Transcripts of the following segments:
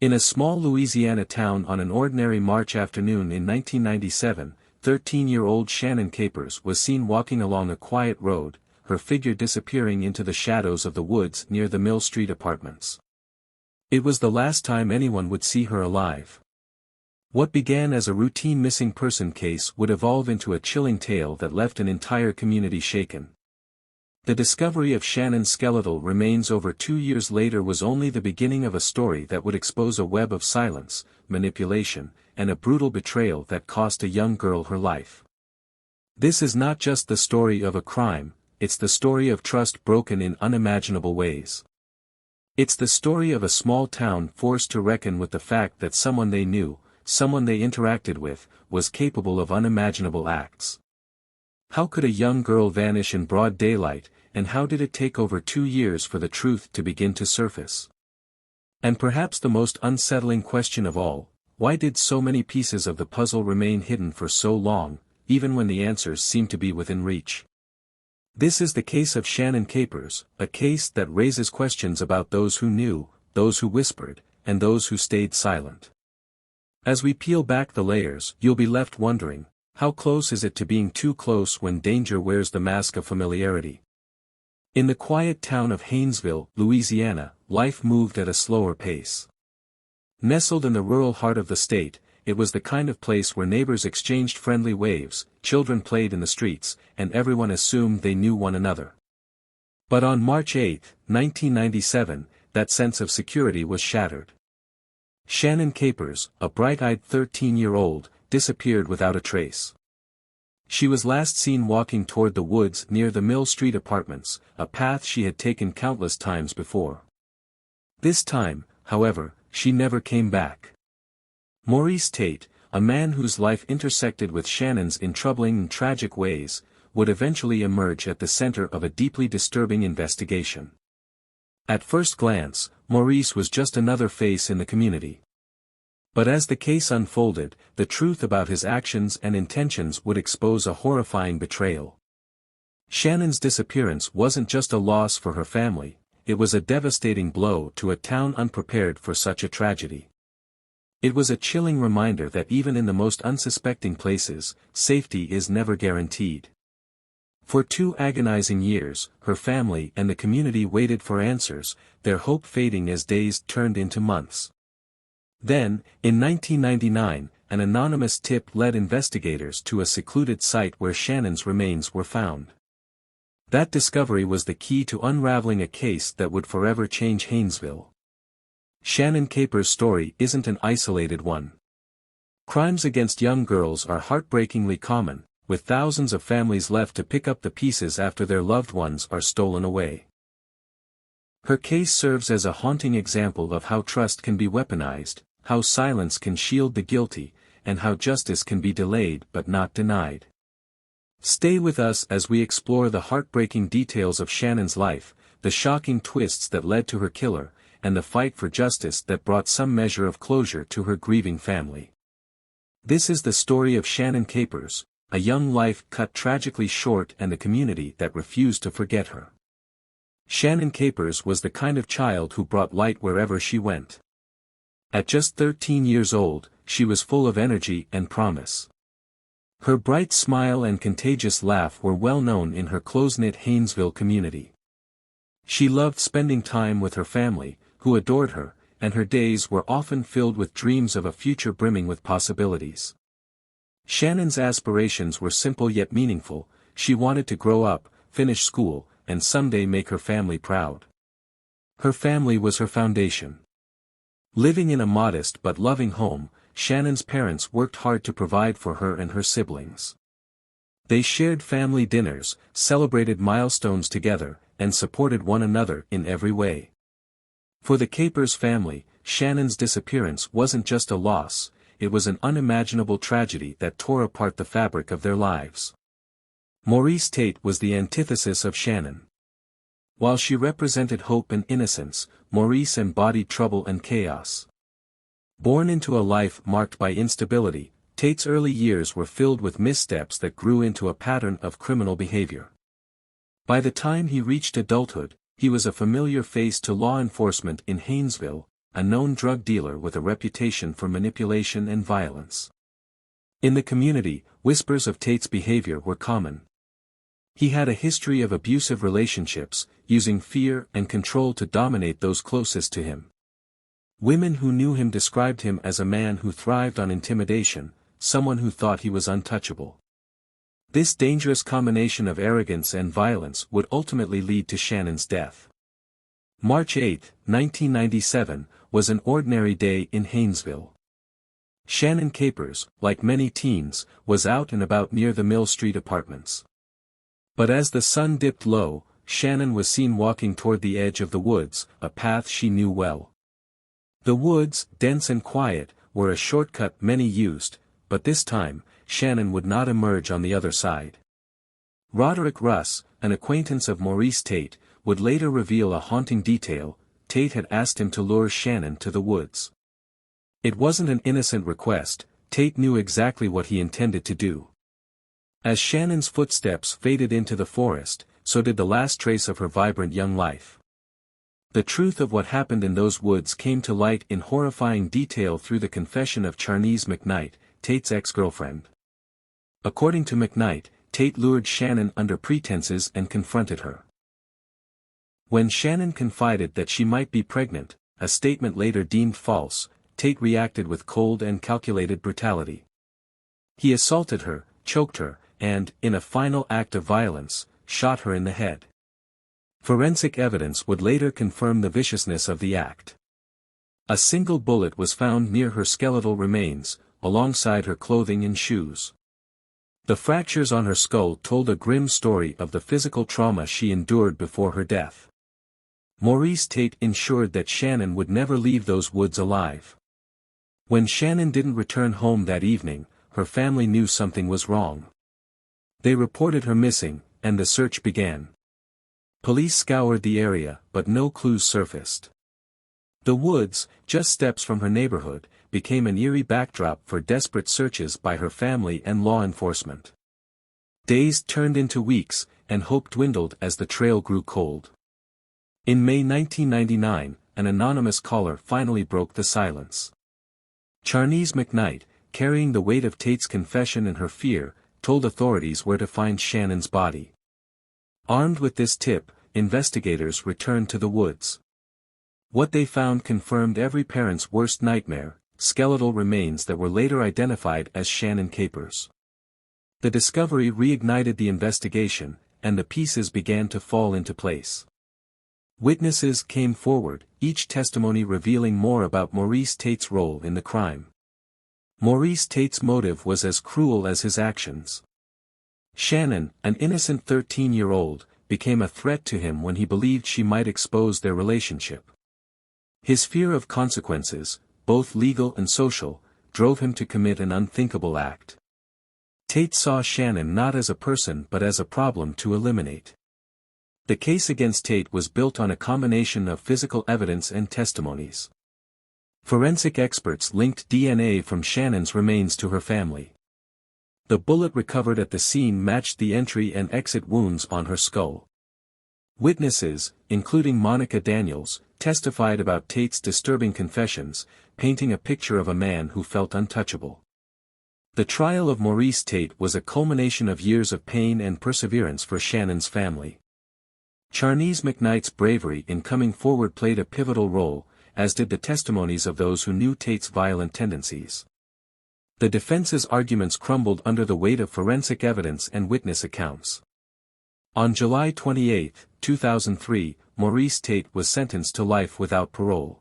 In a small Louisiana town on an ordinary March afternoon in 1997, 13-year-old Shannon Capers was seen walking along a quiet road, her figure disappearing into the shadows of the woods near the Mill Street apartments. It was the last time anyone would see her alive. What began as a routine missing person case would evolve into a chilling tale that left an entire community shaken. The discovery of Shannon's skeletal remains over 2 years later was only the beginning of a story that would expose a web of silence, manipulation, and a brutal betrayal that cost a young girl her life. This is not just the story of a crime, it's the story of trust broken in unimaginable ways. It's the story of a small town forced to reckon with the fact that someone they knew, someone they interacted with, was capable of unimaginable acts. How could a young girl vanish in broad daylight, and how did it take over 2 years for the truth to begin to surface? And perhaps the most unsettling question of all, why did so many pieces of the puzzle remain hidden for so long, even when the answers seemed to be within reach? This is the case of Shannon Capers, a case that raises questions about those who knew, those who whispered, and those who stayed silent. As we peel back the layers, you'll be left wondering, how close is it to being too close when danger wears the mask of familiarity? In the quiet town of Haynesville, Louisiana, life moved at a slower pace. Nestled in the rural heart of the state, it was the kind of place where neighbors exchanged friendly waves, children played in the streets, and everyone assumed they knew one another. But on March 8, 1997, that sense of security was shattered. Shannon Capers, a bright-eyed 13-year-old, disappeared without a trace. She was last seen walking toward the woods near the Mill Street apartments, a path she had taken countless times before. This time, however, she never came back. Maurice Tate, a man whose life intersected with Shannon's in troubling and tragic ways, would eventually emerge at the center of a deeply disturbing investigation. At first glance, Maurice was just another face in the community. But as the case unfolded, the truth about his actions and intentions would expose a horrifying betrayal. Shannon's disappearance wasn't just a loss for her family, it was a devastating blow to a town unprepared for such a tragedy. It was a chilling reminder that even in the most unsuspecting places, safety is never guaranteed. For 2 agonizing years, her family and the community waited for answers, their hope fading as days turned into months. Then, in 1999, an anonymous tip led investigators to a secluded site where Shannon's remains were found. That discovery was the key to unraveling a case that would forever change Haynesville. Shannon Capers' story isn't an isolated one. Crimes against young girls are heartbreakingly common, with thousands of families left to pick up the pieces after their loved ones are stolen away. Her case serves as a haunting example of how trust can be weaponized, how silence can shield the guilty, and how justice can be delayed but not denied. Stay with us as we explore the heartbreaking details of Shannon's life, the shocking twists that led to her killer, and the fight for justice that brought some measure of closure to her grieving family. This is the story of Shannon Capers, a young life cut tragically short and a community that refused to forget her. Shannon Capers was the kind of child who brought light wherever she went. At just 13 years old, she was full of energy and promise. Her bright smile and contagious laugh were well known in her close-knit Haynesville community. She loved spending time with her family, who adored her, and her days were often filled with dreams of a future brimming with possibilities. Shannon's aspirations were simple yet meaningful. She wanted to grow up, finish school, and someday make her family proud. Her family was her foundation. Living in a modest but loving home, Shannon's parents worked hard to provide for her and her siblings. They shared family dinners, celebrated milestones together, and supported one another in every way. For the Capers family, Shannon's disappearance wasn't just a loss, it was an unimaginable tragedy that tore apart the fabric of their lives. Maurice Tate was the antithesis of Shannon. While she represented hope and innocence, Maurice embodied trouble and chaos. Born into a life marked by instability, Tate's early years were filled with missteps that grew into a pattern of criminal behavior. By the time he reached adulthood, he was a familiar face to law enforcement in Haynesville, a known drug dealer with a reputation for manipulation and violence. In the community, whispers of Tate's behavior were common. He had a history of abusive relationships, using fear and control to dominate those closest to him. Women who knew him described him as a man who thrived on intimidation, someone who thought he was untouchable. This dangerous combination of arrogance and violence would ultimately lead to Shannon's death. March 8, 1997, was an ordinary day in Haynesville. Shannon Capers, like many teens, was out and about near the Mill Street apartments. But as the sun dipped low, Shannon was seen walking toward the edge of the woods, a path she knew well. The woods, dense and quiet, were a shortcut many used, but this time, Shannon would not emerge on the other side. Roderick Russ, an acquaintance of Maurice Tate, would later reveal a haunting detail: Tate had asked him to lure Shannon to the woods. It wasn't an innocent request, Tate knew exactly what he intended to do. As Shannon's footsteps faded into the forest, so did the last trace of her vibrant young life. The truth of what happened in those woods came to light in horrifying detail through the confession of Charnice McKnight, Tate's ex-girlfriend. According to McKnight, Tate lured Shannon under pretenses and confronted her. When Shannon confided that she might be pregnant, a statement later deemed false, Tate reacted with cold and calculated brutality. He assaulted her, choked her, and, in a final act of violence, shot her in the head. Forensic evidence would later confirm the viciousness of the act. A single bullet was found near her skeletal remains, alongside her clothing and shoes. The fractures on her skull told a grim story of the physical trauma she endured before her death. Maurice Tate ensured that Shannon would never leave those woods alive. When Shannon didn't return home that evening, her family knew something was wrong. They reported her missing, and the search began. Police scoured the area, but no clues surfaced. The woods, just steps from her neighborhood, became an eerie backdrop for desperate searches by her family and law enforcement. Days turned into weeks, and hope dwindled as the trail grew cold. In May 1999, an anonymous caller finally broke the silence. Charnice McKnight, carrying the weight of Tate's confession and her fear, told authorities where to find Shannon's body. Armed with this tip, investigators returned to the woods. What they found confirmed every parent's worst nightmare: skeletal remains that were later identified as Shannon Capers. The discovery reignited the investigation, and the pieces began to fall into place. Witnesses came forward, each testimony revealing more about Maurice Tate's role in the crime. Maurice Tate's motive was as cruel as his actions. Shannon, an innocent 13-year-old, became a threat to him when he believed she might expose their relationship. His fear of consequences, both legal and social, drove him to commit an unthinkable act. Tate saw Shannon not as a person but as a problem to eliminate. The case against Tate was built on a combination of physical evidence and testimonies. Forensic experts linked DNA from Shannon's remains to her family. The bullet recovered at the scene matched the entry and exit wounds on her skull. Witnesses, including Monica Daniels, testified about Tate's disturbing confessions, painting a picture of a man who felt untouchable. The trial of Maurice Tate was a culmination of years of pain and perseverance for Shannon's family. Charnice McKnight's bravery in coming forward played a pivotal role, as did the testimonies of those who knew Tate's violent tendencies. The defense's arguments crumbled under the weight of forensic evidence and witness accounts. On July 28, 2003, Maurice Tate was sentenced to life without parole.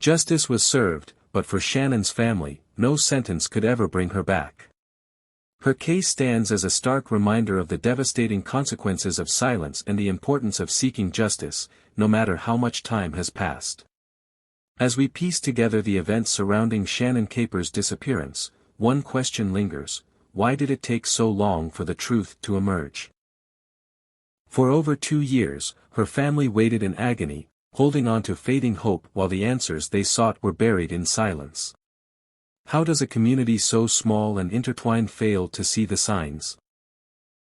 Justice was served, but for Shannon's family, no sentence could ever bring her back. Her case stands as a stark reminder of the devastating consequences of silence and the importance of seeking justice, no matter how much time has passed. As we piece together the events surrounding Shannon Capers' disappearance, one question lingers: why did it take so long for the truth to emerge? For over 2 years, her family waited in agony, holding on to fading hope while the answers they sought were buried in silence. How does a community so small and intertwined fail to see the signs?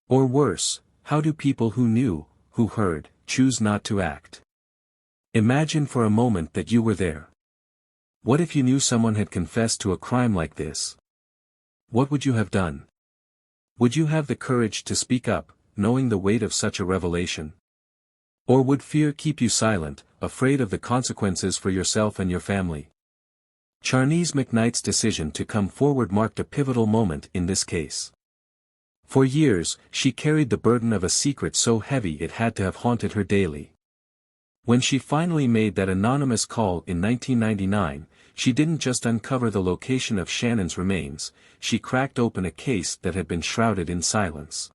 Or worse, how do people who knew, who heard, choose not to act? Imagine for a moment that you were there. What if you knew someone had confessed to a crime like this? What would you have done? Would you have the courage to speak up, knowing the weight of such a revelation? Or would fear keep you silent, afraid of the consequences for yourself and your family? Charnice McKnight's decision to come forward marked a pivotal moment in this case. For years, she carried the burden of a secret so heavy it had to have haunted her daily. When she finally made that anonymous call in 1999, she didn't just uncover the location of Shannon's remains, she cracked open a case that had been shrouded in silence.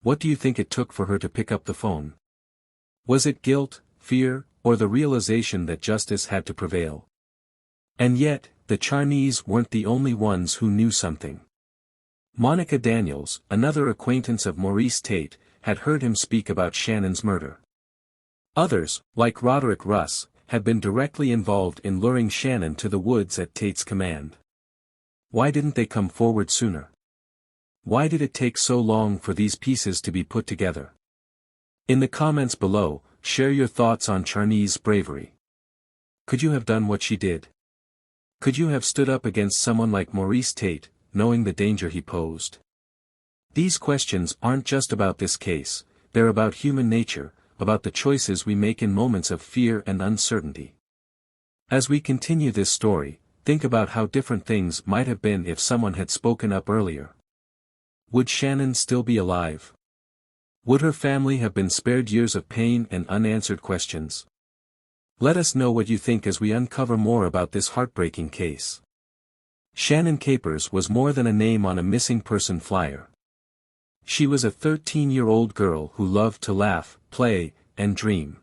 What do you think it took for her to pick up the phone? Was it guilt, fear, or the realization that justice had to prevail? And yet, the Charnice weren't the only ones who knew something. Monica Daniels, another acquaintance of Maurice Tate, had heard him speak about Shannon's murder. Others, like Roderick Russ, had been directly involved in luring Shannon to the woods at Tate's command. Why didn't they come forward sooner? Why did it take so long for these pieces to be put together? In the comments below, share your thoughts on Charnice's bravery. Could you have done what she did? Could you have stood up against someone like Maurice Tate, knowing the danger he posed? These questions aren't just about this case, they're about human nature, about the choices we make in moments of fear and uncertainty. As we continue this story, think about how different things might have been if someone had spoken up earlier. Would Shannon still be alive? Would her family have been spared years of pain and unanswered questions? Let us know what you think as we uncover more about this heartbreaking case. Shannon Capers was more than a name on a missing person flyer. She was a 13-year-old girl who loved to laugh, play, and dream.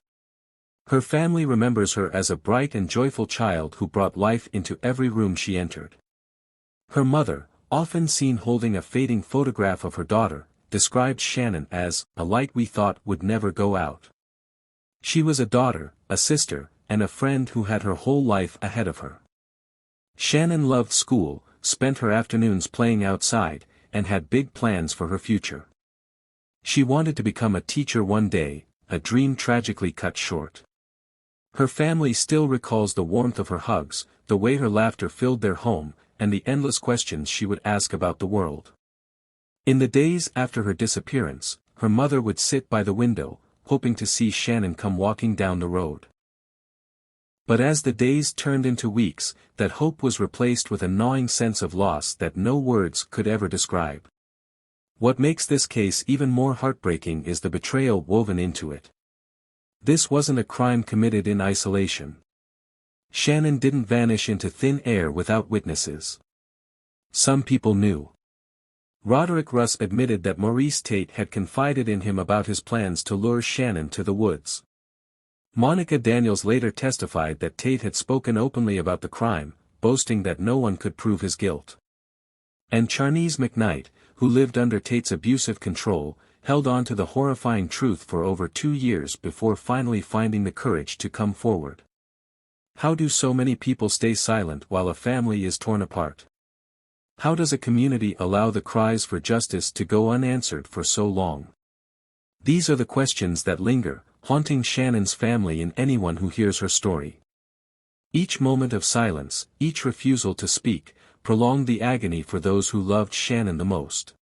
Her family remembers her as a bright and joyful child who brought life into every room she entered. Her mother, often seen holding a fading photograph of her daughter, described Shannon as a light we thought would never go out. She was a daughter, a sister, and a friend who had her whole life ahead of her. Shannon loved school, spent her afternoons playing outside, and had big plans for her future. She wanted to become a teacher one day, a dream tragically cut short. Her family still recalls the warmth of her hugs, the way her laughter filled their home, and the endless questions she would ask about the world. In the days after her disappearance, her mother would sit by the window, hoping to see Shannon come walking down the road. But as the days turned into weeks, that hope was replaced with a gnawing sense of loss that no words could ever describe. What makes this case even more heartbreaking is the betrayal woven into it. This wasn't a crime committed in isolation. Shannon didn't vanish into thin air without witnesses. Some people knew. Roderick Russ admitted that Maurice Tate had confided in him about his plans to lure Shannon to the woods. Monica Daniels later testified that Tate had spoken openly about the crime, boasting that no one could prove his guilt. And Charnice McKnight, who lived under Tate's abusive control, held on to the horrifying truth for over 2 years before finally finding the courage to come forward. How do so many people stay silent while a family is torn apart? How does a community allow the cries for justice to go unanswered for so long? These are the questions that linger, haunting Shannon's family and anyone who hears her story. Each moment of silence, each refusal to speak, prolonged the agony for those who loved Shannon the most.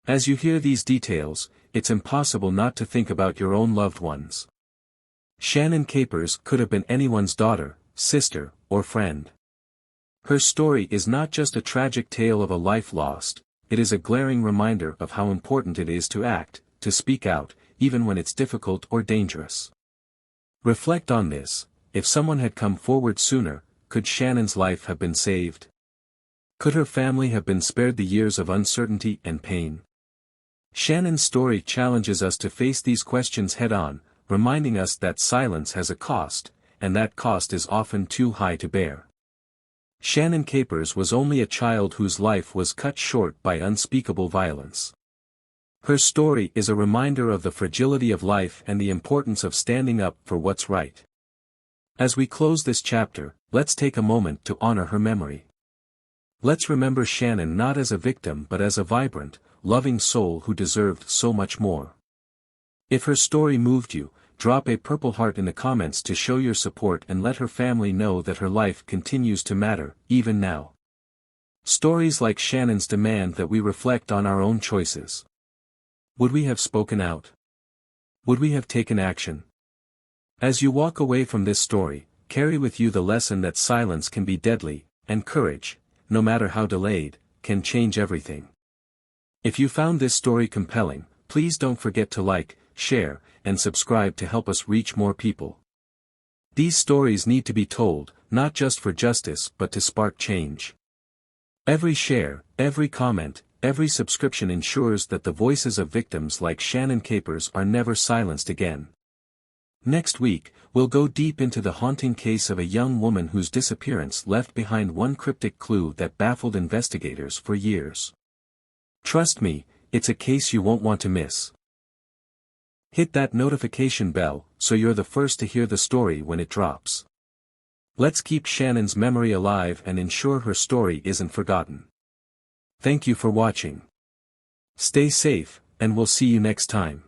As you hear these details, it's impossible not to think about your own loved ones. Shannon Capers could have been anyone's daughter, sister, or friend. Her story is not just a tragic tale of a life lost, it is a glaring reminder of how important it is to act, to speak out, even when it's difficult or dangerous. Reflect on this: if someone had come forward sooner, could Shannon's life have been saved? Could her family have been spared the years of uncertainty and pain? Shannon's story challenges us to face these questions head-on, reminding us that silence has a cost, and that cost is often too high to bear. Shannon Capers was only a child whose life was cut short by unspeakable violence. Her story is a reminder of the fragility of life and the importance of standing up for what's right. As we close this chapter, let's take a moment to honor her memory. Let's remember Shannon not as a victim but as a vibrant, loving soul who deserved so much more. If her story moved you, drop a purple heart in the comments to show your support and let her family know that her life continues to matter, even now. Stories like Shannon's demand that we reflect on our own choices. Would we have spoken out? Would we have taken action? As you walk away from this story, carry with you the lesson that silence can be deadly, and courage, no matter how delayed, can change everything. If you found this story compelling, please don't forget to like, share, and subscribe to help us reach more people. These stories need to be told, not just for justice but to spark change. Every share, every comment, every subscription ensures that the voices of victims like Shannon Capers are never silenced again. Next week, we'll go deep into the haunting case of a young woman whose disappearance left behind one cryptic clue that baffled investigators for years. Trust me, it's a case you won't want to miss. Hit that notification bell so you're the first to hear the story when it drops. Let's keep Shannon's memory alive and ensure her story isn't forgotten. Thank you for watching. Stay safe, and we'll see you next time.